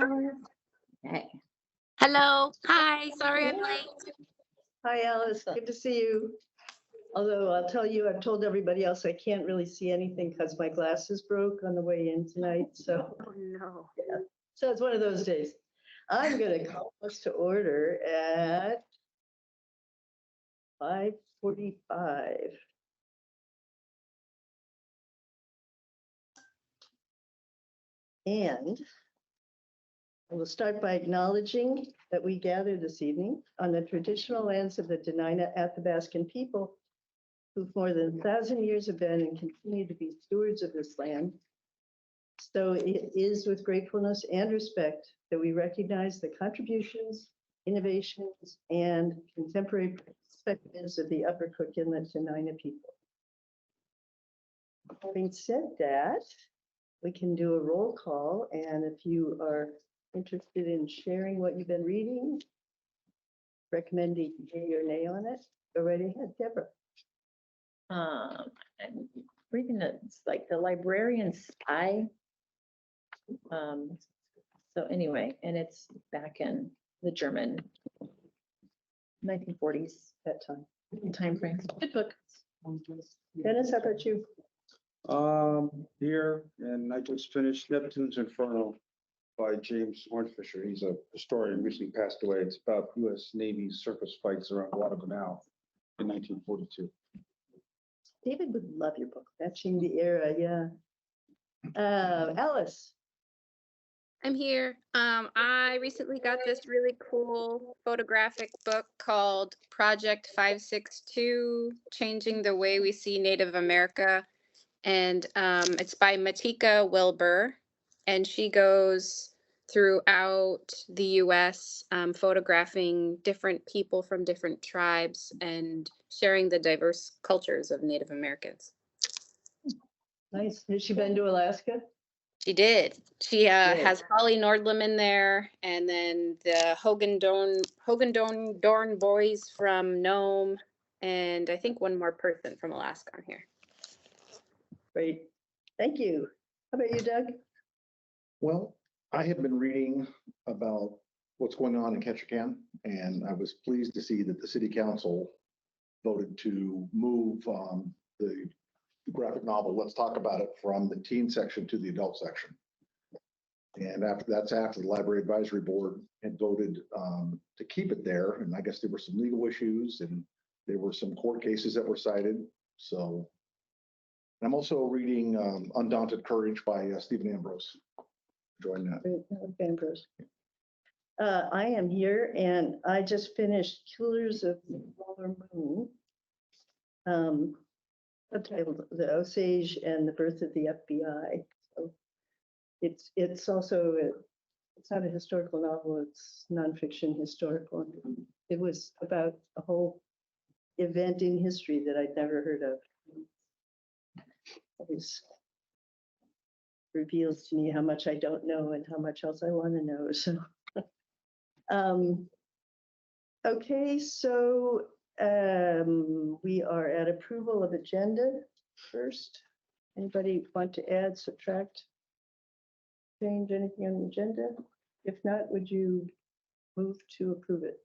Alice. Okay. Hello. Hi. Sorry I'm late. Hi, Alice. Good to see you. Although I'll tell you, I've told everybody else I can't really see anything because my glasses broke on the way in tonight. So, Oh, no. so it's one of those days. I'm going to call us to order at 5:45. And I will start by acknowledging that we gather this evening on the traditional lands of the Dena'ina Athabascan people, who for more than 1,000 years have been and continue to be stewards of this land. So it is with gratefulness and respect that we recognize the contributions, innovations, and contemporary perspectives of the Upper Cook Inlet Dena'ina people. Having said that, we can do a roll call, and if you are interested in sharing what you've been reading, recommending yea or nay on it, go right ahead, Deborah. I'm reading it's like the librarian's spy. So anyway, and it's back in the German 1940s That time frame. Good book. Dennis, how about you? Here, and I just finished Neptune's Inferno by James Hornfisher. He's a historian, recently passed away. It's about U.S. Navy surface fights around Guadalcanal in 1942. David would love your book, Matching the Era, yeah. Alice, I'm here. I recently got this really cool photographic book called Project 562, Changing the Way We See Native America. And it's by Matika Wilbur. And she goes throughout the US photographing different people from different tribes and sharing the diverse cultures of Native Americans. nice. Has she been to Alaska? She did. She Good. has Holly Nordlum in there, and then the Dorn boys from Nome, and I think one more person from Alaska on here. Great. Thank you. How about you, Doug? Well, I have been reading about what's going on in Ketchikan, and I was pleased to see that the city council voted to move the graphic novel, Let's Talk About It, from the teen section to the adult section. And after the library advisory board had voted to keep it there. And I guess there were some legal issues and there were some court cases that were cited. So I'm also reading Undaunted Courage by Stephen Ambrose. Enjoying that. Great, Ambrose. I am here, and I just finished Killers of the Flower Moon. Subtitled The Osage and the Birth of the FBI. So it's also it's not a historical novel, it's nonfiction historical. It was about a whole event in history that I'd never heard of. Always reveals to me how much I don't know and how much else I want to know. So okay, so we are at approval of agenda first. Anybody want to add, subtract, change anything on the agenda? If not, would you move to approve it?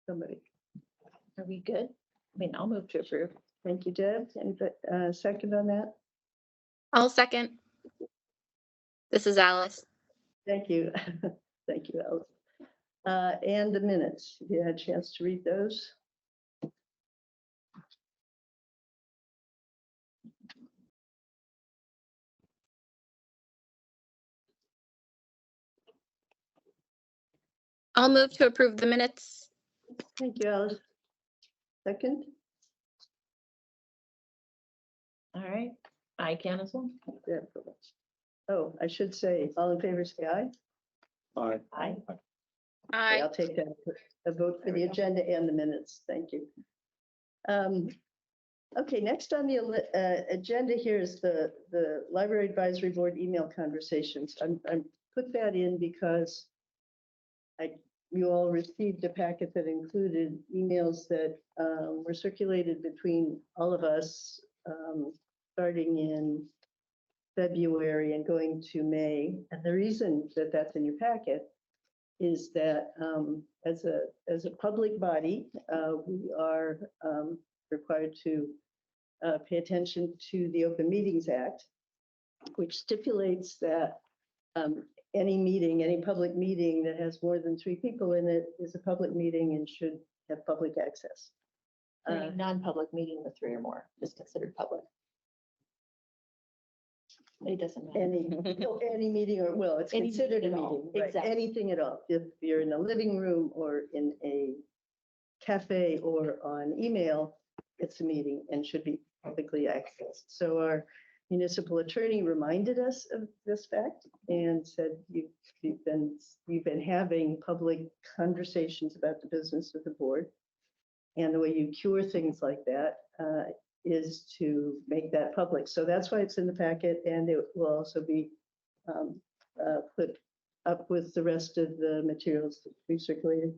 Somebody. Are we good? I mean, I'll move to approve. Thank you, Deb. Anybody, second on that? I'll second. This is Alice. Thank you. Thank you, Alice. And the minutes, if you had a chance to read those. I'll move to approve the minutes. Thank you, Alice. Second? All right. I can as well. Deb. Oh, I should say, all in favor, say aye. Aye. Aye. Okay, I'll take that, a vote for the agenda and the minutes. Thank you. Okay, next on the agenda here is the Library Advisory Board email conversations. I'm put that in because you all received a packet that included emails that were circulated between all of us starting in February and going to May. And the reason that that's in your packet is that as a public body, we are required to pay attention to the Open Meetings Act, which stipulates that any meeting, any public meeting that has more than 3 people in it is a public meeting and should have public access. Any non-public meeting with 3 or more is considered public. It doesn't matter. Any meeting, or, well, it's Any considered a meeting at all, meeting, right? exactly. Anything at all. If you're in a living room or in a cafe or on email, it's a meeting and should be publicly accessed. So our municipal attorney reminded us of this fact and said, you've been having public conversations about the business of the board. And the way you cure things like that is to make that public. So that's why it's in the packet, and it will also be put up with the rest of the materials that we've circulated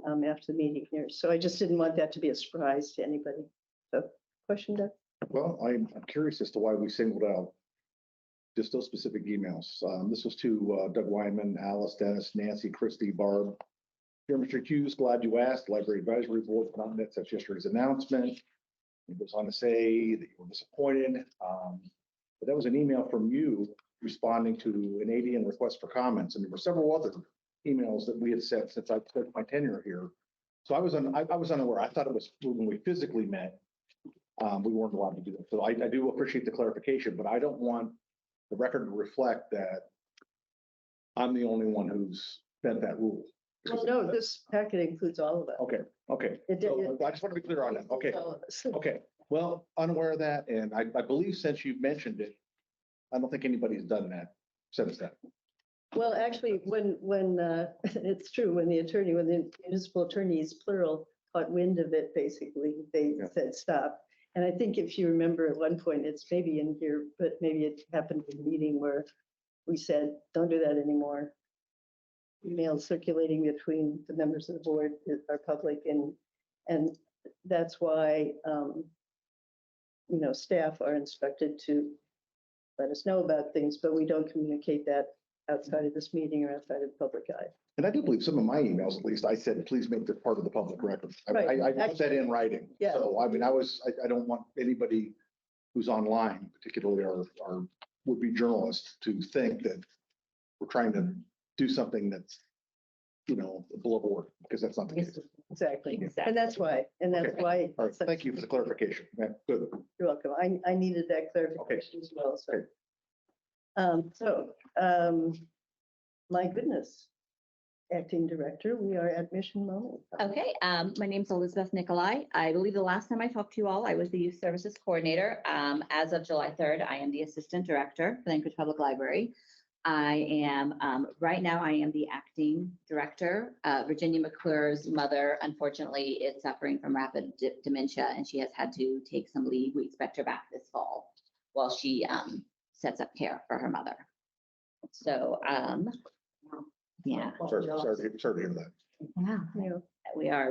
after the meeting here. So I just didn't want that to be a surprise to anybody. So, question, Doug? Well, I'm curious as to why we singled out just those specific emails. This was to Doug Wyman, Alice, Dennis, Nancy, Christy, Barb. Dear Mr. Hughes, glad you asked. Library Advisory Board did not met since yesterday's announcement. It goes on to say that you were disappointed. But that was an email from you responding to an ADN request for comments. And there were several other emails that we had sent since I spent my tenure here. So I was unaware. I thought it was when we physically met, we weren't allowed to do that. So I do appreciate the clarification, but I don't want the record to reflect that I'm the only one who's bent that rule. Well, no, this packet includes all of it. Okay. It did- So I just want to be clear on that. Okay. All of us. Okay, well, unaware of that, and I believe since you've mentioned it, I don't think anybody's done that since then. Well, actually, when it's true, when the municipal attorneys, plural, caught wind of it, basically, they Yeah. said stop. And I think if you remember at one point, it's maybe in here, but maybe it happened in a meeting where we said, don't do that anymore. Emails circulating between the members of the board are public, and that's why, staff are instructed to let us know about things, but we don't communicate that outside of this meeting or outside of the public eye. And I do believe some of my emails, at least, I said, please make this part of the public record. Right. I put that in writing. Yeah. So, I mean, I don't want anybody who's online, particularly our would-be journalists, to think that we're trying to do something that's, below board, because that's not the case. Exactly. Exactly. And that's why, Okay. why. All right, thank you for the clarification. Yeah, good. You're welcome. I needed that clarification as well, so. My goodness, acting director, we are at mission moment. Okay, my name's Elizabeth Nicolai. I believe the last time I talked to you all, I was the Youth Services Coordinator. As of July 3rd, I am the Assistant Director for the Anchorage Public Library. I am, right now, I am the acting director. Virginia McClure's mother, unfortunately, is suffering from rapid dementia, and she has had to take some leave. We expect her back this fall while she sets up care for her mother. So, yeah. Sorry to hear that. Yeah. Yeah. We are,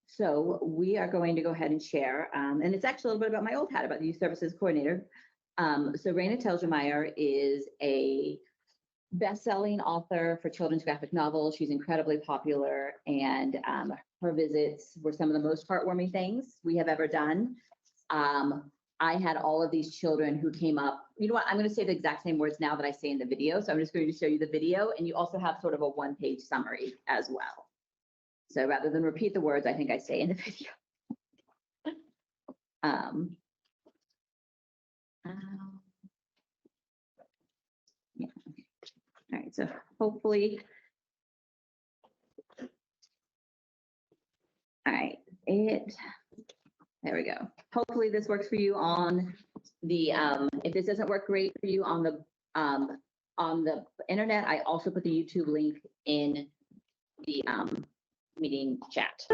so we are going to go ahead and share, and it's actually a little bit about my old hat, about the Youth Services Coordinator. So Raina Telgemeier is a best-selling author for children's graphic novels. She's incredibly popular, and her visits were some of the most heartwarming things we have ever done. I had all of these children who came up. You know what? I'm going to say the exact same words now that I say in the video. So I'm just going to show you the video, and you also have sort of a one-page summary as well. So rather than repeat the words, I think I say in the video. Yeah. All right, so hopefully. All right, there we go. Hopefully this works for you on the, if this doesn't work great for you on the internet, I also put the YouTube link in the meeting chat.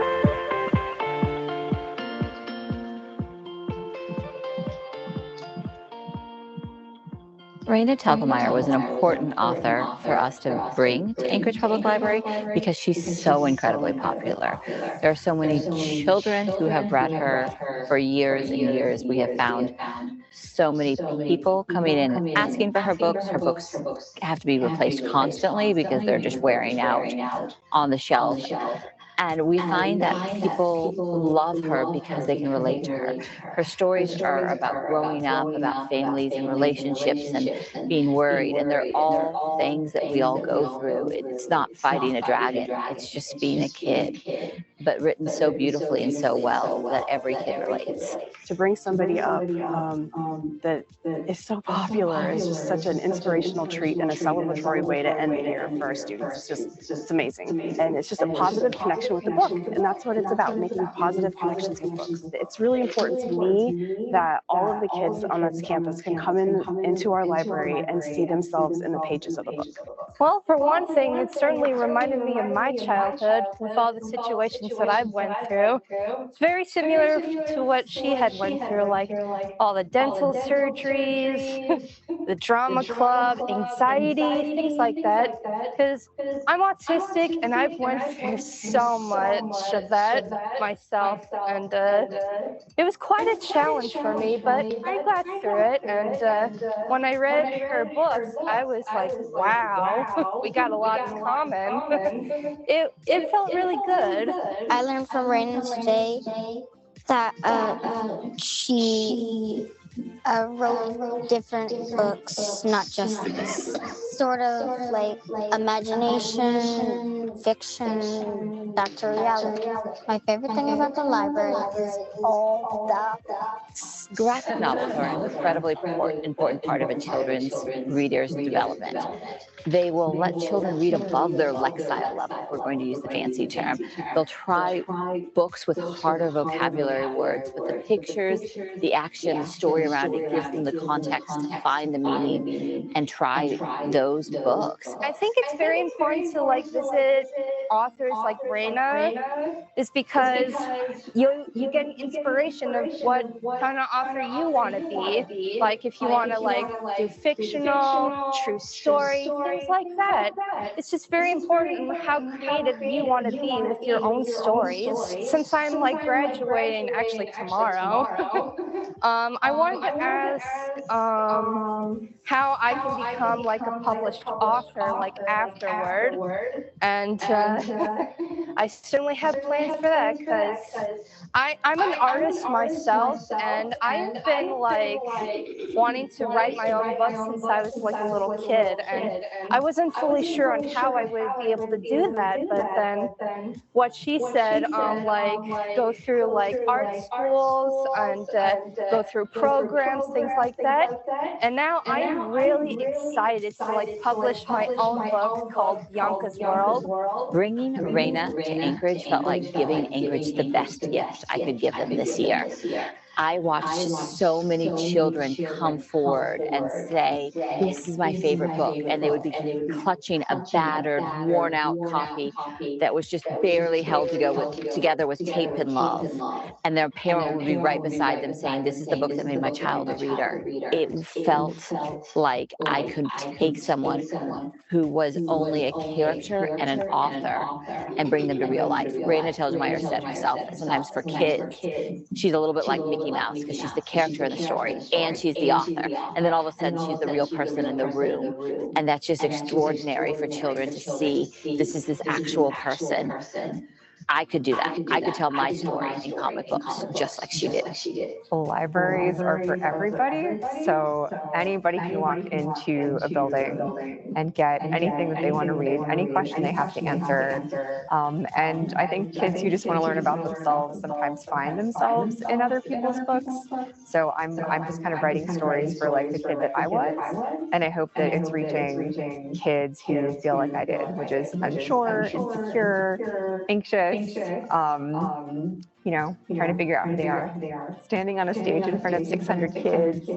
Raina Telgemeier was an important author for us to bring to Anchorage Public Library because she's so incredibly popular. There are so many children who have read her for years and years. We have found so many people coming in and asking for her books. Her books have to be replaced constantly because they're just wearing out on the shelf. And we find that people love her because they can relate to her. Her stories are about growing up, about families and relationships and being worried. And they're all things that we all go through. It's not fighting a dragon, it's just being a kid, but written so beautifully and so well that every kid relates. To bring somebody up that is so popular is just such an inspirational treat and a celebratory way to end the year for our students. It's amazing. And it's just a positive connection with the book. And that's what it's about, making positive connections with books. It's really important to me that all of the kids on this campus can come into our library and see themselves in the pages of a book. Well, for one thing, it certainly reminded me of my childhood with all the situations that I went through. It's very similar to what she had went through, like all the dental surgeries, the drama club, anxiety, things like that. Because I'm autistic and I've went through so much of that myself, and it was quite a challenge for me, but I got through it. And when I read her books, I was like, wow, we got a lot in common. It felt really good. I learned from Raina today that she wrote different books, not just this. Sort of like imagination, fiction, back to reality. My favorite thing about the library is all the books. Graphic novels are an incredibly important part of a children's reader's development. They will let children read above their lexile level, if we're going to use the fancy term. They'll try books with harder vocabulary words, but the pictures, the action, the story around it gives them the context to find the meaning and try those books. I think it's very important to visit authors like Raina, is because you get an inspiration of what kind of author you want to be. Like if you want to do fictional, true story, things like that. It's just very important how creative you want to be with your own stories. Since I'm graduating actually tomorrow, I wanted to ask how I can become a published author afterward, and I certainly have plans for that because I'm an artist myself, and I've been wanting to write my own books since I was a little kid, and I wasn't fully sure on how I would be able to do that. But then what she said, go through art schools and go through programs, things like that. And now I'm really excited to publish my own book called Bianca's World. Bringing Raina to Anchorage felt like giving Anchorage the best gift I could give them this year. I watched so many children come forward and say, this is my favorite book. And they would be clutching a battered, worn out copy that was just barely held together with tape and love. And their parent would be right beside them saying, this is the book that made my child a reader. It felt like I could take someone who was only a character and an author and bring them to real life. Raina Telgemeier said herself that sometimes for kids, she's a little bit like Mickey Mouse because she's the character in the story and she's the author. And then all of a sudden she's the real person in the room. And that's just extraordinary for children to see this is this actual person. I could do that. I could tell my story in comic books just like she did. Libraries are for everybody, so anybody can walk into a building and get anything that they want to read, any question they have to answer. And I think kids who just want to learn about themselves sometimes find themselves in other people's books. So I'm just kind of writing stories for the kid that I was, and I hope that it's reaching kids who feel like I did, which is unsure, insecure, anxious, trying to figure out who they are. Standing on a stage in front of 600 kids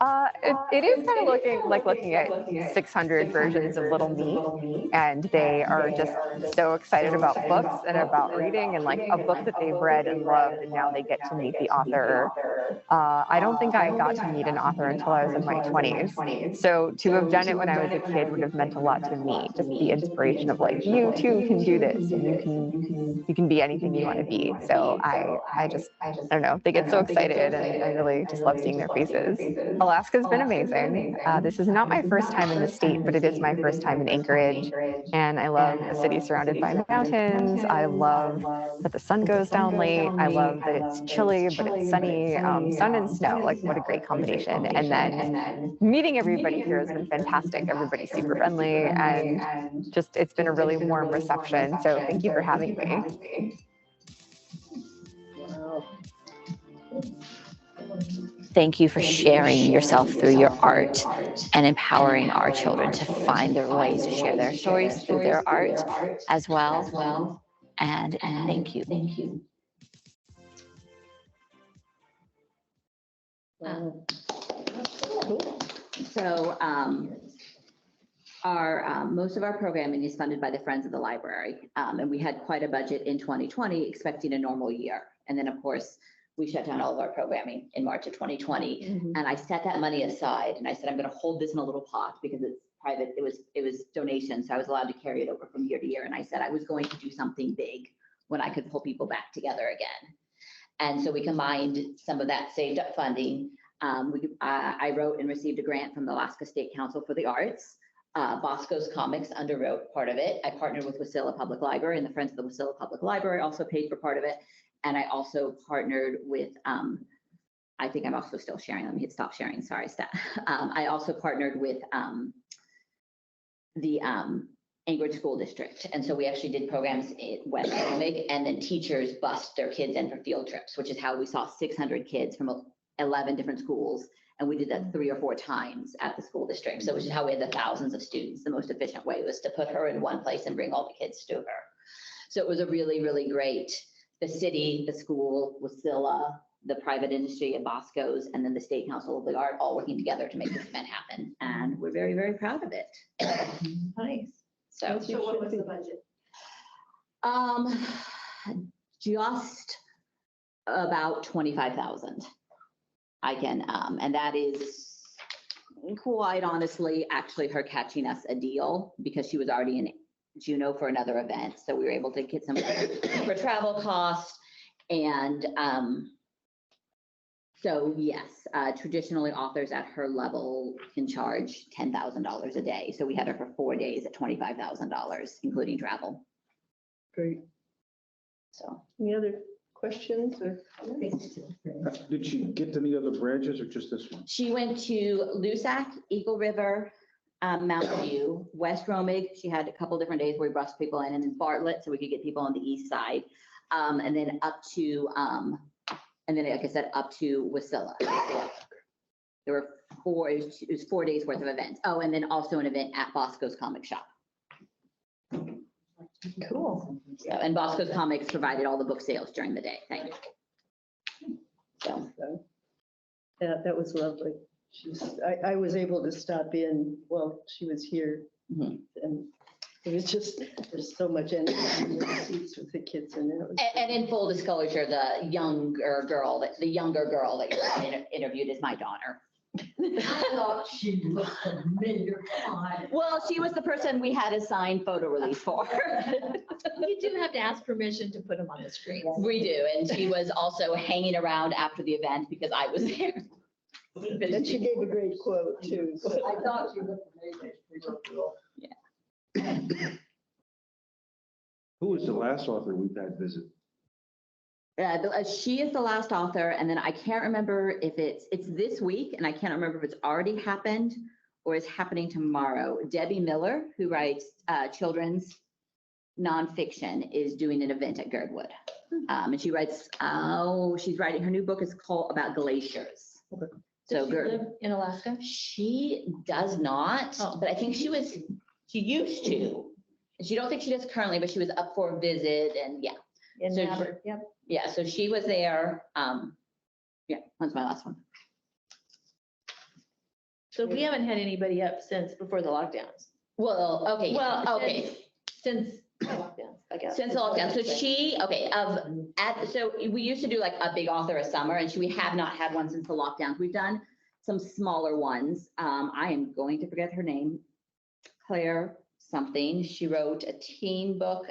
It is kind of looking at 600 versions of Little Me, and they are just so excited about books and about reading and like a book that they've read and loved, and now they get to meet the author. I don't think I got to meet an author until I was in my 20s. So to have done it when I was a kid would have meant a lot to me. Just the inspiration of like, you too can do this, and you can be anything you want to be. So I don't know. They get so excited, and I really just love seeing their faces. Alaska's been amazing. This is not my first time in the state, but it is my first time in Anchorage. And I love the city surrounded by mountains. I love that the sun goes down late. I love that it's chilly, but it's sunny. Sun and snow, like what a great combination. And then meeting everybody here has been fantastic. Everybody's super friendly, and just it's been a really warm reception. So thank you for having me. Wow. Thank you for sharing yourself through your art and empowering our children to find their ways to share their stories through their art as well. And thank you. Wow. So our most of our programming is funded by the Friends of the Library. And we had quite a budget in 2020, expecting a normal year. And then, of course, we shut down all of our programming in March of 2020. Mhm. And I set that money aside and I said, I'm going to hold this in a little pot because it's private. It was donation. So I was allowed to carry it over from year to year. And I said I was going to do something big when I could pull people back together again. And so we combined some of that saved up funding. I wrote and received a grant from the Alaska State Council for the Arts. Bosco's Comics underwrote part of it. I partnered with Wasilla Public Library, and the Friends of the Wasilla Public Library also paid for part of it. And I also partnered with, I think I'm also still sharing. Let me hit stop sharing. Sorry, Stat. I also partnered with the Anchorage School District. And so we actually did programs in West Romig, and then teachers bused their kids in for field trips, which is how we saw 600 kids from 11 different schools. And we did that 3 or 4 times at the school district. So which is how we had the thousands of students. The most efficient way was to put her in one place and bring all the kids to her. So it was a really, really great, the city, the school, Wasilla, the private industry at Bosco's, and then the State Council of the Art all working together to make this event happen. And we're very, very proud of it. Nice. So what was the budget? Just about 25,000. I can, and that is quite honestly, actually her catching us a deal because she was already in Juneau for another event. So we were able to get some for travel costs. And so yes, traditionally authors at her level can charge $10,000 a day. So we had her for 4 days at $25,000, including travel. Great. So. Any other questions or? Did she get to any other branches or just this one? She went to Lusac, Eagle River, Mountain View, West Romig. She had a couple different days where we bused people in, and then Bartlett, so we could get people on the east side. And then up to, and then like I said, up to Wasilla. There were it was 4 days worth of events. Oh, and then also an event at Bosco's Comic Shop. Cool. So, and Bosco's Comics provided all the book sales during the day. Thank you. So. Yeah, that was lovely. I was able to stop in while she was here. Mhm. And it was just, there's so much energy in the seats with the kids in there. And in full disclosure, the younger girl that you interviewed is my daughter. I thought she looked familiar. Well, she was the person we had a signed photo release for. You do have to ask permission to put them on the screen. We do, and she was also hanging around after the event because I was there. And she gave a great quote too. I thought she looked familiar. Yeah. Who was the last author we've had visit? She is the last author, and then I can't remember if it's this week, and I can't remember if it's already happened or is happening tomorrow. Debbie Miller, who writes children's nonfiction, is doing an event at Girdwood. And she writes, she's writing, her new book is called about glaciers. Okay. So Does she live in Alaska? She does not, but I think she used to. She don't think she does currently, but she was up for a visit, and yeah. In So Maverick, yep. Yeah, so she was there. Yeah, that's my last one. So we haven't had anybody up since before the lockdowns. Well, okay. Well, okay. Since lockdowns, I guess. Since the lockdown, so so we used to do like a big author a summer, and we have not had one since the lockdowns. We've done some smaller ones. I am going to forget her name, Claire something. She wrote a teen book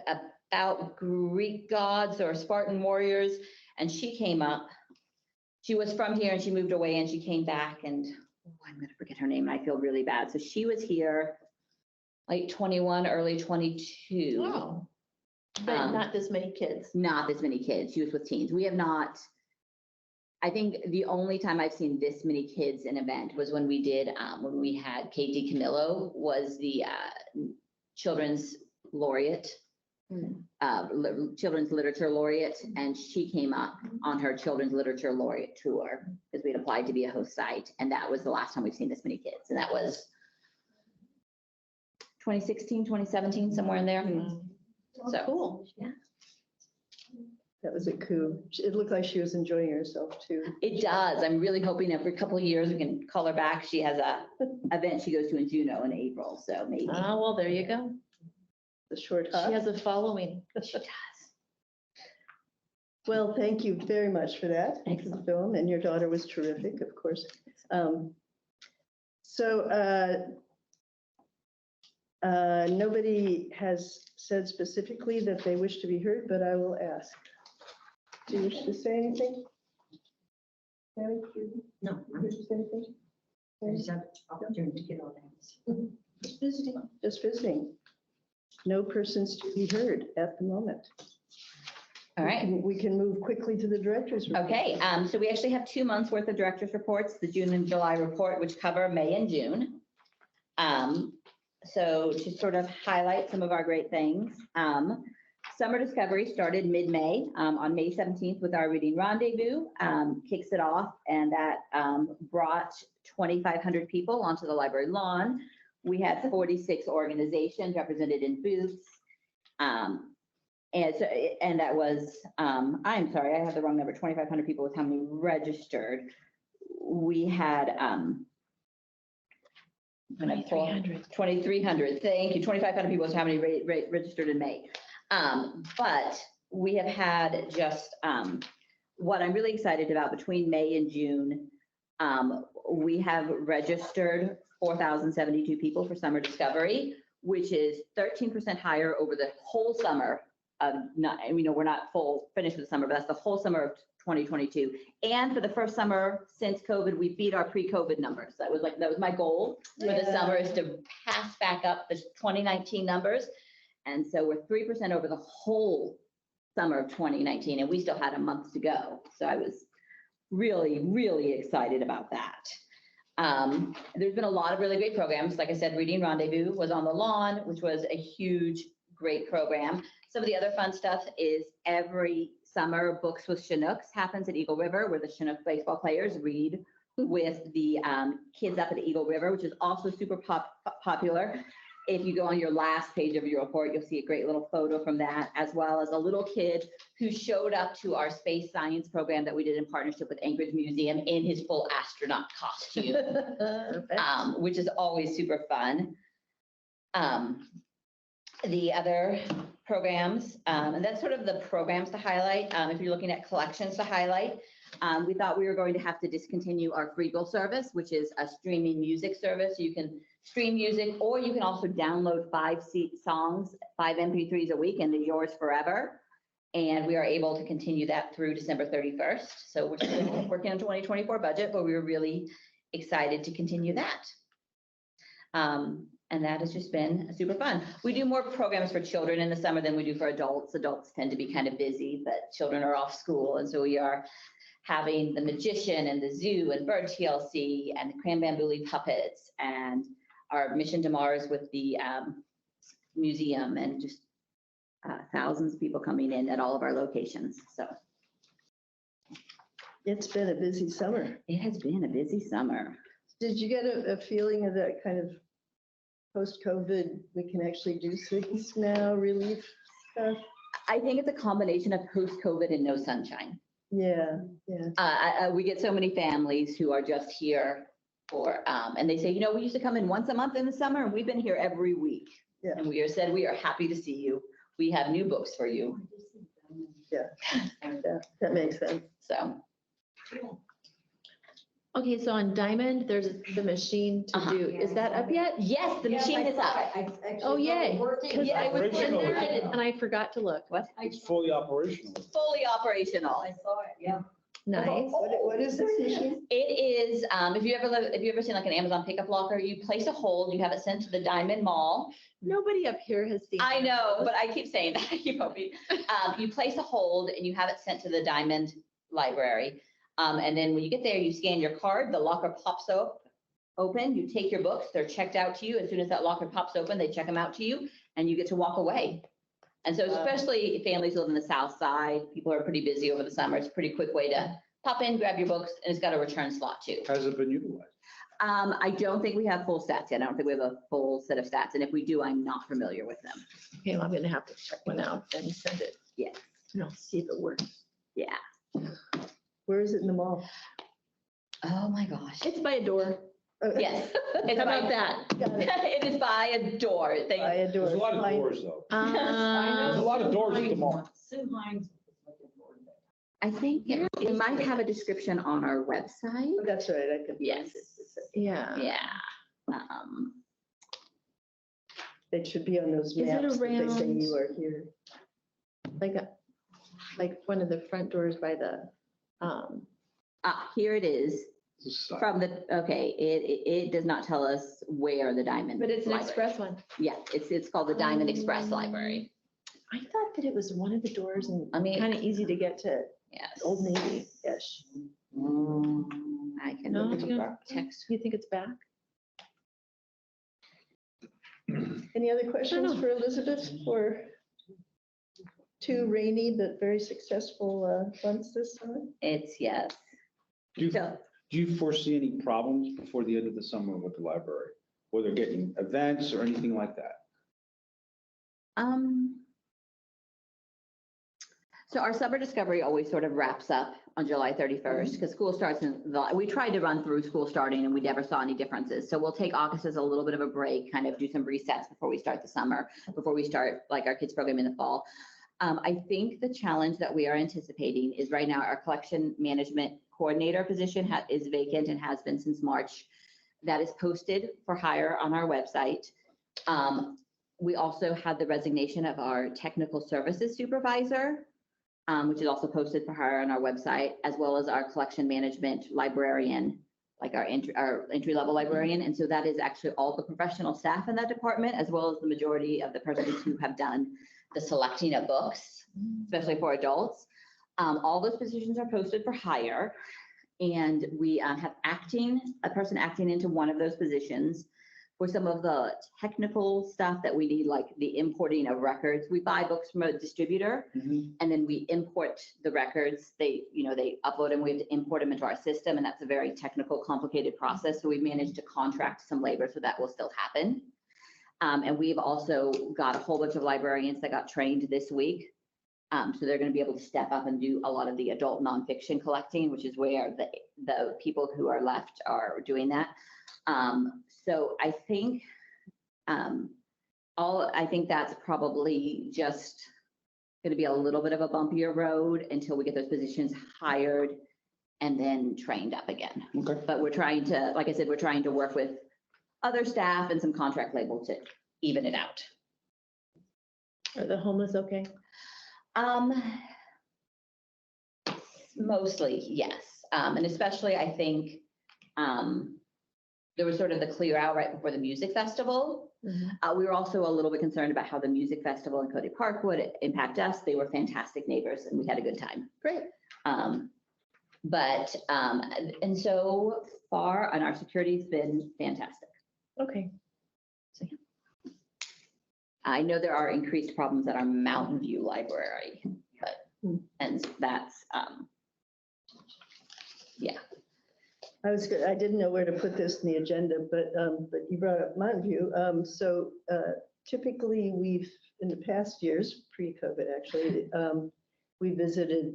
about Greek gods or Spartan warriors, and she came up. She was from here and she moved away and she came back, and I'm going to forget her name. And I feel really bad. So she was here like 21, early 22. Wow. But not this many kids. Not this many kids. She was with teens. We have not, I think the only time I've seen this many kids in an event was when we did, when we had Katie Camillo was the children's laureate, children's literature laureate, and she came up on her children's literature laureate tour because we had applied to be a host site, and that was the last time we've seen this many kids, and that was 2016, 2017, somewhere in there. Oh, So cool. yeah. That was a coup. It looked like she was enjoying herself too. It does. I'm really hoping every couple of years we can call her back. She has a event she goes to in Juneau in April, so maybe. Ah, well, there you go. The short She hop. has a following. She does. Well, thank you very much for that. Excellent. Film, and your daughter was terrific, of course. Nobody has said specifically that they wish to be heard, but I will ask. Do you wish to say anything? Mary, Judy? No. Wish to say anything? Opportunity to get all that. Just visiting. Just visiting. No persons to be heard at the moment. All right. We can move quickly to the director's report. Okay, so we actually have 2 months worth of director's reports, the June and July report, which cover May and June. So to sort of highlight some of our great things, Summer Discovery started mid-May, on May 17th with our reading rendezvous, kicks it off, and that brought 2,500 people onto the library lawn. We had 46 organizations represented in booths. And that was, I'm sorry, I have the wrong number, 2,500 people was how many registered. We had, 2,300, thank you, 2,500 people is how many registered in May. But we have had just, what I'm really excited about between May and June, we have registered 4,072 people for Summer Discovery, which is 13% higher over the whole summer of we're not full finished with the summer, but that's the whole summer of 2022. And for the first summer since COVID, we beat our pre-COVID numbers. That was my goal for the summer, is to pass back up the 2019 numbers. And so we're 3% over the whole summer of 2019, and we still had a month to go. So I was really, really excited about that. There's been a lot of really great programs. Like I said, Reading Rendezvous was on the lawn, which was a huge, great program. Some of the other fun stuff is every summer, Books with Chinooks happens at Eagle River, where the Chinook baseball players read with the kids up at Eagle River, which is also super popular. If you go on your last page of your report, you'll see a great little photo from that, as well as a little kid who showed up to our space science program that we did in partnership with Anchorage Museum in his full astronaut costume, which is always super fun. The other programs, and that's sort of the programs to highlight. If you're looking at collections to highlight, we thought we were going to have to discontinue our Freegal service, which is a streaming music service. You can stream music, or you can also download 5 songs, 5 MP3s a week, and they're yours forever. And we are able to continue that through December 31st. So we're still working on 2024 budget, but we were really excited to continue that. And that has just been super fun. We do more programs for children in the summer than we do for adults. Adults tend to be kind of busy, but children are off school. And so we are having the Magician and the Zoo and Bird TLC and the Cranbambooly Puppets and our Mission to Mars with the museum, and just thousands of people coming in at all of our locations. So It's been a busy summer. it has been a busy summer. Did you get a feeling of that kind of post-COVID, we can actually do things now, relief stuff? I think it's a combination of post-COVID and no sunshine. Yeah, yeah. We get so many families who are just here and they say, you know, we used to come in once a month in the summer and we've been here every week. Yeah. And we are said, we are happy to see you. We have new books for you. Yeah, that makes sense. So, Okay, so on Diamond, there's the machine to Uh-huh. do, is that up yet? yes, the machine is up. Oh, yay. Because Yeah, I was in operational. there and I forgot to look. What? It's fully operational. Fully operational. Nice. What is this machine? It is, if you ever seen like an Amazon pickup locker, you place a hold, you have it sent to the Diamond Mall. Nobody up here has seen. I know, those. but I keep saying that, you won't be. You place a hold and you have it sent to the Diamond Library. And then when you get there, you scan your card, the locker pops open, you take your books, they're checked out to you. As soon as that locker pops open, they check them out to you and you get to walk away. And so especially if families live in the South Side, people are pretty busy over the summer. It's a pretty quick way to pop in, grab your books, and it's got a return slot too. Has it been utilized? I don't think we have full stats yet. I don't think we have a full set of stats. And if we do, I'm not familiar with them. Okay, well, I'm gonna have to check one out and send it. Yes. And I'll see if it works. Yeah. Where is it in the mall? Oh my gosh. It's by a door. Oh, Yes. How It's about by, that? it is by a door. I They, adore. There's a lot of Mine- doors though. Uh, There's a lot of doors at the mall. I think it might have a description on our website. Oh, that's right, I could. Yes. Yeah. Yeah. Um, It should be on those Is it maps that they say around- you are here. Like one of the front doors by the, Here it is It's a side. from the, okay, it does not tell us where the Diamond. but it's an Library- express one. Yeah, it's called the Diamond Express Library. I thought that it was one of the doors and I mean- kind of easy to get to Yes. Old Navy-ish. I can No, look at you the don't- text. You think it's back? Any other questions know. for Elizabeth for 2 rainy but very successful months this summer? It's, yes. Do you, So, do you foresee any problems before the end of the summer with the library? Whether getting events or anything like that? So our summer discovery always sort of wraps up on July 31st because school starts we tried to run through school starting and we never saw any differences. So we'll take August as a little bit of a break, kind of do some resets before we start the summer, before we start like our kids program in the fall. I think the challenge that we are anticipating is right now our collection management coordinator position is vacant and has been since March. That is posted for hire on our website. We also had the resignation of our technical services supervisor, which is also posted for hire on our website, as well as our collection management librarian, like our entry-level librarian. And so that is actually all the professional staff in that department, as well as the majority of the persons who have done the selecting of books, especially for adults. All those positions are posted for hire. And we have a person acting into one of those positions for some of the technical stuff that we need, like the importing of records. We buy books from a distributor and then we import the records. They upload them, we have to import them into our system, and that's a very technical, complicated process. So we've managed to contract some labor, so that will still happen. And we've also got a whole bunch of librarians that got trained this week. So they're going to be able to step up and do a lot of the adult nonfiction collecting, which is where the people who are left are doing that. So I think I think that's probably just going to be a little bit of a bumpier road until we get those positions hired and then trained up again. Okay. But we're trying to, like I said, we're trying to work with other staff and some contract labor to even it out. Are the homeless okay? Mostly, yes. And especially, I think, there was sort of the clear out right before the music festival. We were also a little bit concerned about how the music festival in Cody Park would impact us. They were fantastic neighbors and we had a good time. Great. And so far, and our security's been fantastic. Okay. So, yeah. I know there are increased problems at our Mountain View Library, and that's, yeah. I didn't know where to put this in the agenda, but you brought up Mountain View. So typically in the past years, pre-COVID actually, we visited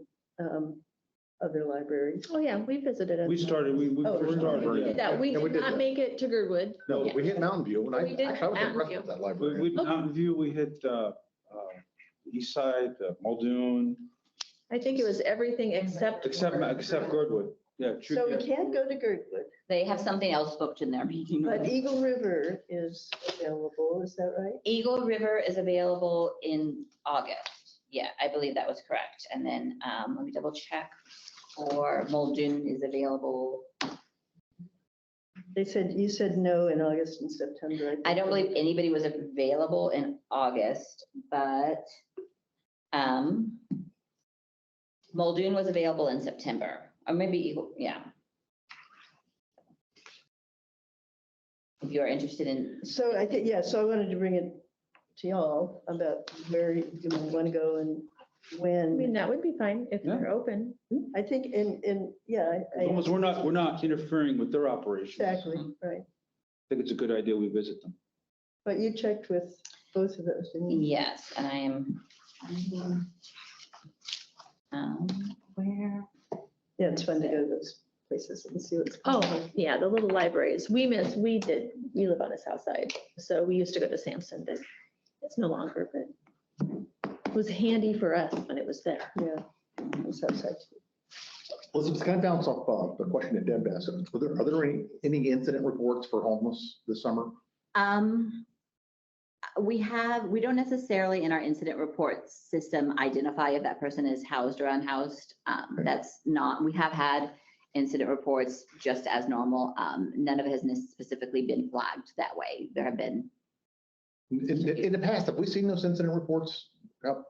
other libraries. Oh, yeah, we visited it. We started, we Oh, first we started, We did yeah. that. We Yeah, we did did not that. make it to Girdwood. No, Yeah. we hit Mountain View and I We did actually I was Mountain impressed View. with that We library. Mountain View, we hit, East Side, Muldoon, I think it was everything except. except Girdwood. Yeah. So we can't go to Girdwood, They have something else booked in their meeting. but Eagle River is available, is that right? Eagle River is available in August. Yeah, I believe that was correct. And then let me double check. Or Muldoon is available. They said, you said no in August and September. I think. don't believe anybody was available in August, but Muldoon was available in September, or maybe Eagle, yeah. If you're interested in, So I think, yeah, so I wanted to bring it to y'all about where you want to go and I when. mean, that would be fine if Yeah. they're open. I think yeah. As long as we're not interfering with their operations. Exactly, right. I think it's a good idea we visit them. But you checked with both of those, didn't you? yes, and I am. Where? Yeah, it's fun to go to those places and see what's. going Oh, on. yeah, the little libraries. We live on the south side. So we used to go to Sampson, but it's no longer, but it was handy for us when it was there. Yeah. It's outside. Well, it's kind of bounce off the question that Deb asked. Are there any incident reports for homeless this summer? We don't necessarily in our incident report system identify if that person is housed or unhoused. That's not, we have had incident reports just as normal. None of it has specifically been flagged that way. There have been. In the past, have we seen those incident reports?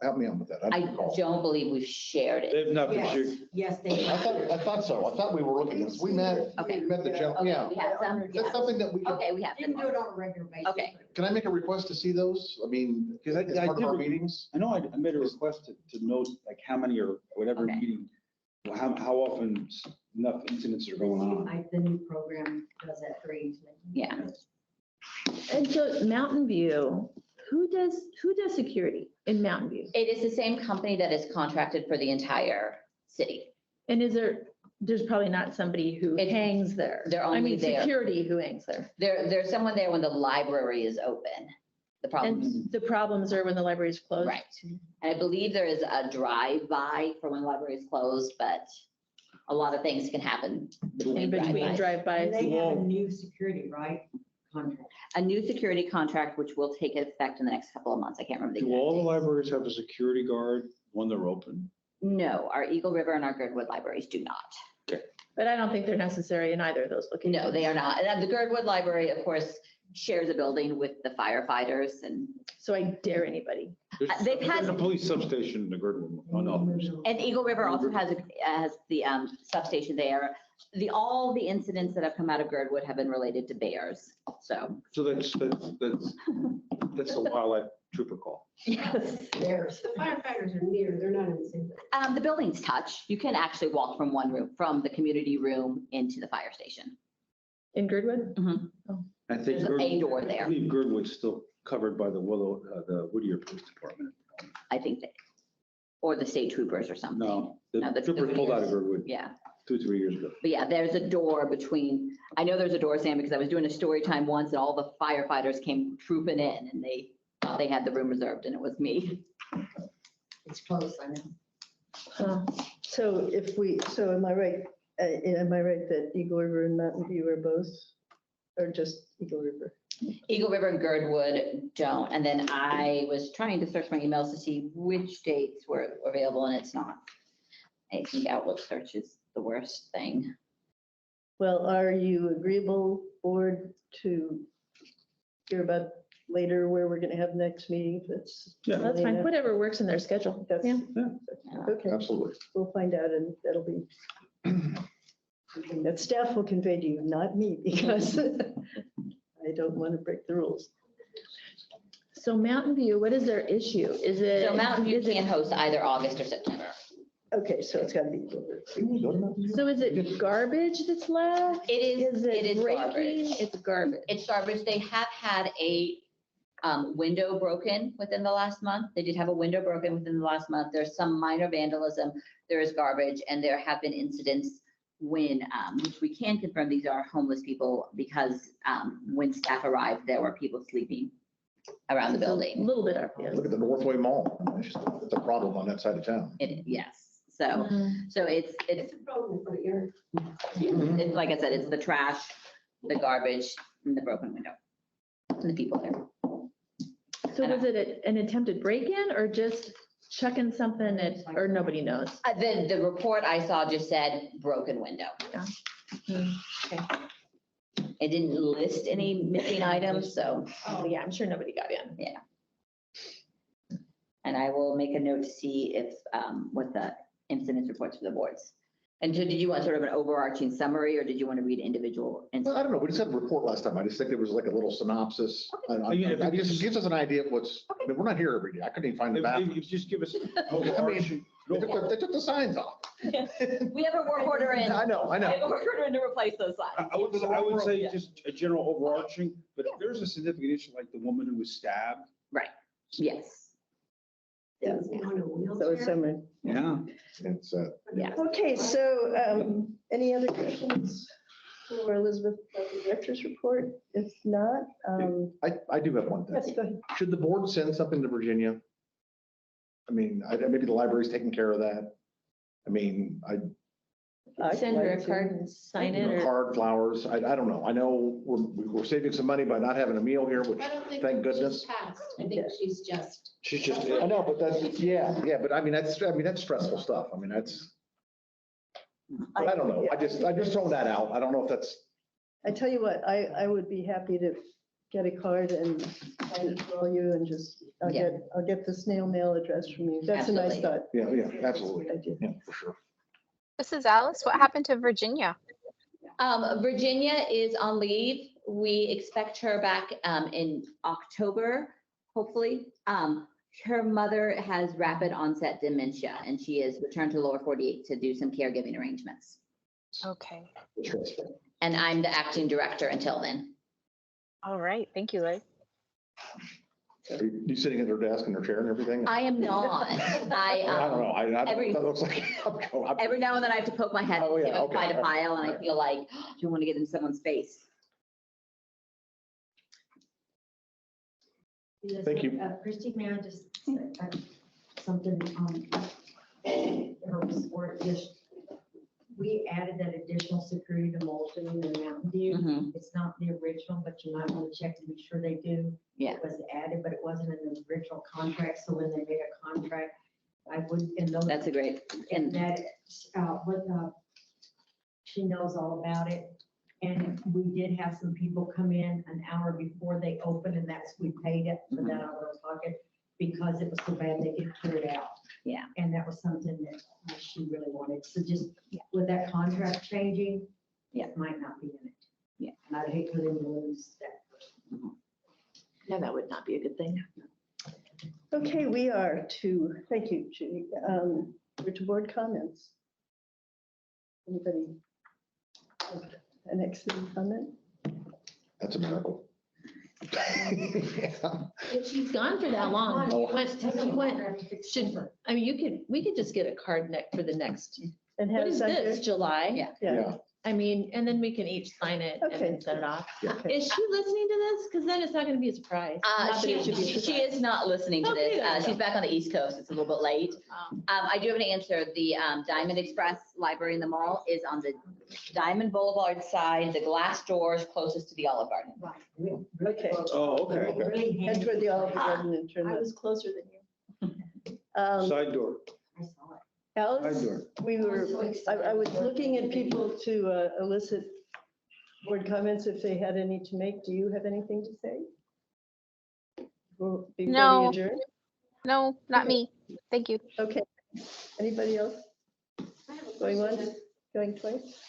Help me out with that. I don't recall. don't believe we've shared it. They've not been Yes, shared. yes, they. I thought so. I thought we were looking at this. We met the gentleman, Okay, yeah. we have some. That's something that we, Okay, we have. Didn't do it on a regular basis. Okay. can I make a request to see those? I mean, Because as I part of our did- meetings? I know I made a request to note like how many or whatever Okay. meeting, how often enough incidents are going on. The new program does that for each. Yeah. And so Mountain View, who does security in Mountain View? It is the same company that is contracted for the entire city. And there's probably not somebody who It's- hangs there. they're I only mean, there. security who hangs there. There's someone there when the library is open. The problem is. And the problems are when the library is closed. Right. And I believe there is a drive-by for when the library is closed, but a lot of things can happen In between between drive-bys. drive-bys. They have a new security, right? Contract. A new security contract, which will take effect in the next couple of months. I can't remember the Do all the exact date. libraries have a security guard when they're open? No, our Eagle River and our Girdwood libraries do not. But I don't think they're necessary in either of those locations. No, they are not. And the Girdwood Library, of course, shares a building with the firefighters and, So I dare anybody. they've had- There's a police substation in the Girdwood. Oh, no. and Eagle River also has the substation there. All the incidents that have come out of Girdwood have been related to bears. So, So that's a wildlife trooper call. yes. There's, the firefighters are near, they're not in the same. The buildings touch. You can actually walk from one room, from the community room into the fire station. In Girdwood? I think There's a door there. I believe Girdwood's still covered by the Whittier Police Department. I think that, or the state troopers or something. No, No, the that's troopers pulled out of Whittier. Girdwood Yeah. 2-3 years ago. But yeah, there's a door between, I know there's a door, Sam, because I was doing a story time once and all the firefighters came trooping in and they thought they had the room reserved and it was me. It's close, I know. So am I right? Am I right that Eagle River and Mountain View are both, or just Eagle River? Eagle River and Girdwood don't. And then I was trying to search my emails to see which dates were available and it's not. I think Outlook search is the worst thing. Well, are you agreeable, board, to hear about later where we're gonna have next meeting? If it's. Yeah. That's fine. Whatever works in their schedule. That's, Yeah. okay, Absolutely. we'll find out and that'll be. something that staff will convey to you, not me, because I don't want to break the rules. So Mountain View, what is their issue? Is it? So Mountain View is it- can host either August or September. Okay, so it's gotta be Eagle River. So is it garbage that's left? It is Is it garbage. breaking? It's garbage. It's garbage. They have had a window broken within the last month. They did have a window broken within the last month. There's some minor vandalism. There is garbage, and there have been incidents when, which we can confirm these are homeless people because when staff arrived, there were people sleeping around the A building. little bit, yeah. Look at the Northway Mall. It's a problem on that side of town. Yes, so it's It's a problem for your. it's like I said, it's the trash, the garbage, and the broken window, and the people there. So was it an attempted break-in or just chucking something at, or nobody knows? The report I saw just said broken window. Okay. It didn't list any missing items, so, Oh, yeah, I'm sure nobody got in. yeah. And I will make a note to see if, what the incident reports for the boards. And so did you want sort of an overarching summary, or did you want to read individual? Well, I don't know. We just had a report last time. I just think it was like a little synopsis. I guess it gives us an idea of what's, I mean, we're not here every day. I couldn't even find the If bathroom. you just give us. They took the signs off. We have a work order in. I know. We have a work order in to replace those signs. I would say just a general overarching, but if there's a significant issue like the woman who was stabbed. Right, yes. Yeah. On a wheelchair. So it's summer. Yeah. It's, Yeah. Okay, so any other questions for Elizabeth about the director's report? If not, I do have one yes, thing. go ahead. Should the board send something to Virginia? I mean, maybe the library's taking care of that. I mean, I'd Send her like a to. card and sign it, or card, flowers, I don't know. I know we're saving some money by not having a meal here, which, I don't think thank she's goodness. passed. I think she's just. She's just, I know, but that's, yeah, but I mean, that's stressful stuff. I mean, that's, I don't know. I just throw that out. I don't know if that's, I tell you what, I would be happy to get a card and sign it for all you and just, I'll get the snail mail address from you. That's a nice thought. yeah, absolutely. Idea. Yeah, for sure. This is Alice. What happened to Virginia? Virginia is on leave. We expect her back in October, hopefully. Her mother has rapid onset dementia, and she is returned to lower 48 to do some caregiving arrangements. Okay. Stressful. And I'm the acting director until then. All right. Thank you, Liz. Are you sitting at her desk in her chair and everything? I am not. I don't know. That looks like. Every now and then I have to poke my head Oh, and yeah, okay. find a file, and I feel like, do you want to get in someone's face? Thank you. Christy, may I just say something on her report? Just, we added that additional security to Moulton and Mountain View. Mhm. It's not the original, but you might want to check to be sure they do. Yeah. It was added, but it wasn't in the original contract, so when they made a contract, I would, and those. That's a great, And and that, she knows all about it. And we did have some people come in an hour before they opened, and that's, we paid it for that out of our pocket because it was so bad they could clear it out. Yeah. And that was something that she really wanted. So just with that contract changing, it might not be in it. Yeah. And I'd hate for them to lose that person. no, that would not be a good thing. Okay, thank you, Judy. We're to board comments. Anybody? have an excellent comment? That's a miracle. If she's gone for that long, we could just get a card for the next, And what have is Sandra- this, July? Yeah. Yeah, I mean, and then we can each sign it and Okay. then send it off. okay. Is she listening to this? Because then it's not going to be a surprise. Not that it should be a she surprise. is not listening to Okay, this. there you She's go. back on the East Coast. It's a little bit late. Um, I do have an answer. The Diamond Express Library in the mall is on the Diamond Boulevard side, the glass doors closest to the Olive Garden. Right. Really Okay. close. Oh, okay. Really Head handy. toward the Olive Garden and turn I left. was closer than you. Side door. I saw it. Side Alice, door. I was looking at people to elicit board comments if they had any to make. Do you have anything to say? Before we No. adjourn? No, not me. Thank you. Okay. Anybody else? I have a Going question. once, going twice?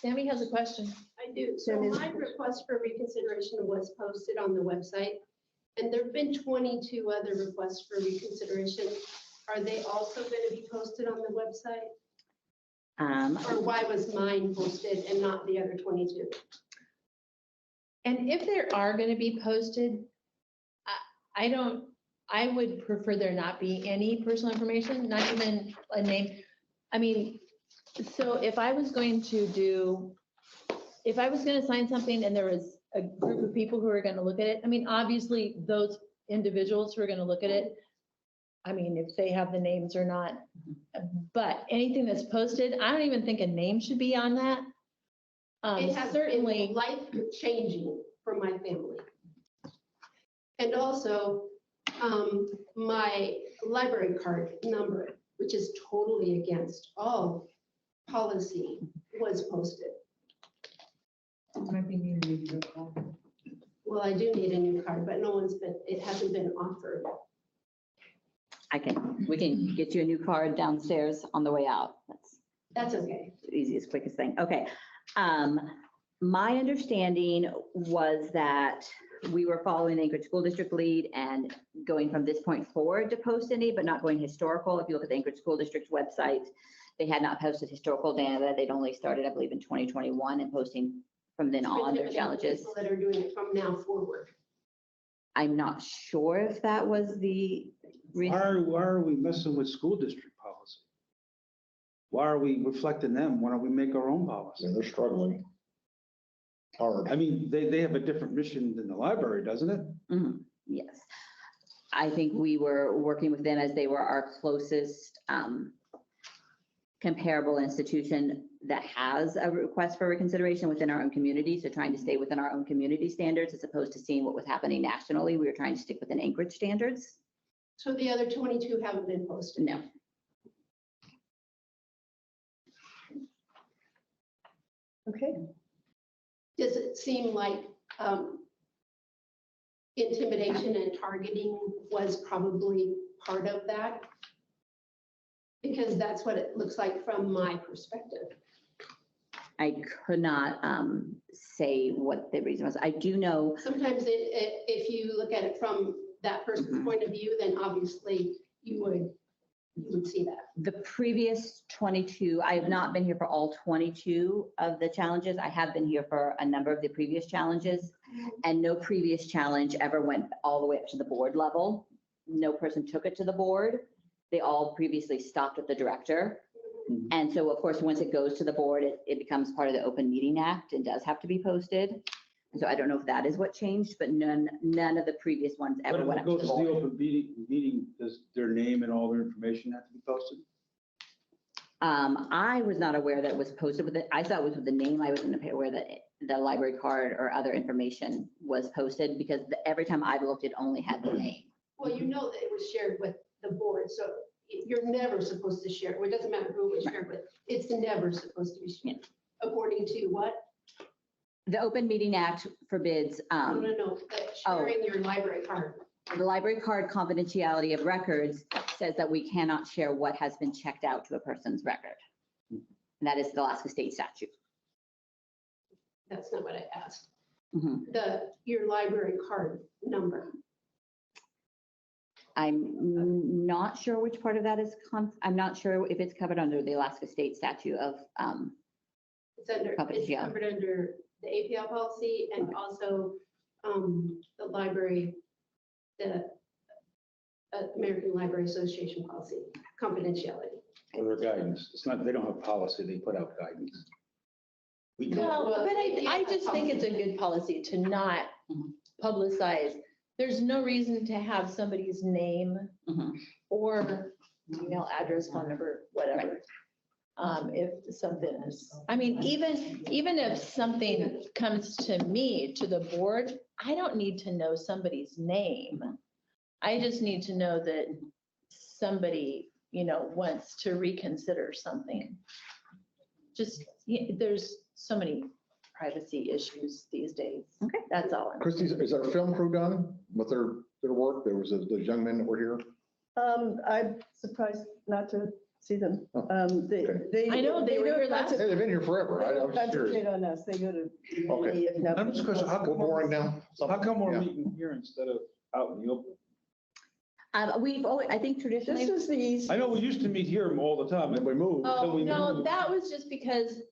Sammy has a question. I do. So There is- my request for reconsideration was posted on the website, and there've been 22 other requests for reconsideration. Are they also going to be posted on the website? Or why was mine posted and not the other 22? And if there are going to be posted, I would prefer there not be any personal information, not even a name. I mean, so if I was going to sign something and there was a group of people who are going to look at it, I mean, obviously those individuals who are going to look at it, I mean, if they have the names or not, but anything that's posted, I don't even think a name should be on that. It has Certainly. been life-changing for my family. And also, my library card number, which is totally against all policy, was posted. Might be needed a new card. Well, I do need a new card, but it hasn't been offered. We can get you a new card downstairs on the way out. That's okay. The easiest, quickest thing. Okay. My understanding was that we were following the Anchorage School District lead and going from this point forward to post any, but not going historical. If you look at the Anchorage School District's website, they had not posted historical data. They'd only started, I believe, in 2021 and posting from then on their challenges. People that are doing it from now forward. I'm not sure if that was the reason. Why are we messing with school district policy? Why are we reflecting them? Why don't we make our own policy? Yeah, they're struggling hard. I mean, they have a different mission than the library, doesn't it? Mhm, yes. I think we were working with them as they were our closest comparable institution that has a request for reconsideration within our own community. So trying to stay within our own community standards as opposed to seeing what was happening nationally. We were trying to stick within Anchorage standards. So the other 22 haven't been posted? No. Okay. Does it seem like intimidation and targeting was probably part of that? Because that's what it looks like from my perspective. I could not say what the reason was. I do know. Sometimes if you look at it from that person's point of view, then obviously you would see that. The previous 22, I have not been here for all 22 of the challenges. I have been here for a number of the previous challenges, and no previous challenge ever went all the way up to the board level. No person took it to the board. They all previously stopped at the director. And so, of course, once it goes to the board, it becomes part of the Open Meeting Act and does have to be posted. And so I don't know if that is what changed, but none of the previous ones ever But went if up it to goes the to the board. open meeting, does their name and all their information have to be posted? I was not aware that it was posted with it. I thought it was with the name. I wasn't aware that the library card or other information was posted because every time I've looked, it only had the name. Well, you know that it was shared with the board, so you're never supposed to share. Well, it doesn't matter who it was shared with. It's never supposed to be shared. According to what? The Open Meeting Act forbids. No, sharing your library card. The library card confidentiality of records says that we cannot share what has been checked out to a person's record. And that is the Alaska state statute. That's not what I asked. Mhm. Your library card number. I'm not sure which part of that is, I'm not sure if it's covered under the Alaska state statute of It's covered under the APL policy and also the library, the American Library Association policy, confidentiality. Or their guidance? It's not, they don't have policy, they put out guidance. We can- No, but I just think it's a good policy to not publicize. There's no reason to have somebody's name or email address, phone number, whatever. If something is, I mean, even if something comes to me, to the board, I don't need to know somebody's name. I just need to know that somebody, wants to reconsider something. Just, there's so many privacy issues these days. Okay. That's all. Christie, is our film crew done with their work? There was those young men that were here. I'm surprised not to see them. Oh, I know, they were here last. Hey, they've been here forever. I'm just curious. Concentrate on us. They go to. Okay. if not- I'm just curious, how We're come boring now. How come we're Yeah. meeting here instead of out in the open? We've always, I think traditionally. This was the east. I know we used to meet here all the time. And then we moved. Oh, we no, moved. that was just because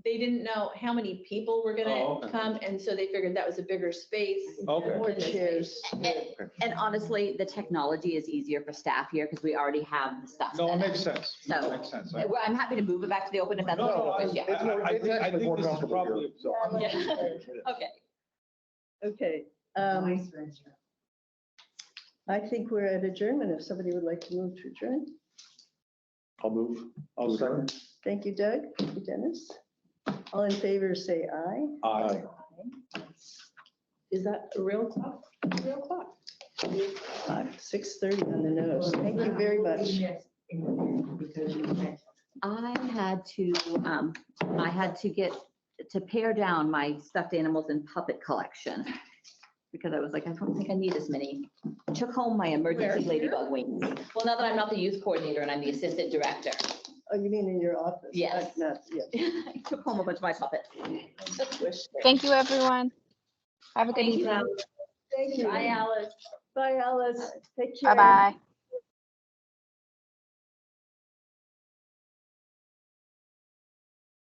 they didn't know how many people were Oh, gonna okay. come, and so they figured that was a bigger space. Okay. More chairs. And honestly, the technology is easier for staff here because we already have the stuff. No, it set up. makes sense. So- It makes sense. Well, I'm happy to move it back to the open if that's. No, no, what it is, yeah. It's more- I it's think actually more this is comfortable here, probably. so. Okay. Okay, I think we're at adjournment. If somebody would like to move to adjourn. I'll move. I'll second. Thank you, Doug. Thank you, Dennis. All in favor, say aye. Aye. Is that a real clock? Real clock. 6:30 on the nose. Thank you very much. I had to get, to pare down my stuffed animals and puppet collection. Because I was like, I don't think I need as many. I took home my emergency Where? ladybug wings. Well, now that I'm not the youth coordinator and I'm the assistant director. Oh, you mean in your office? Yes. Not, yeah. I took home a bunch of my puppets. Thank you, everyone. Have a good Thank you, evening. Alice. Thank you. Bye, Alice. Bye, Alice. Take care. Bye-bye.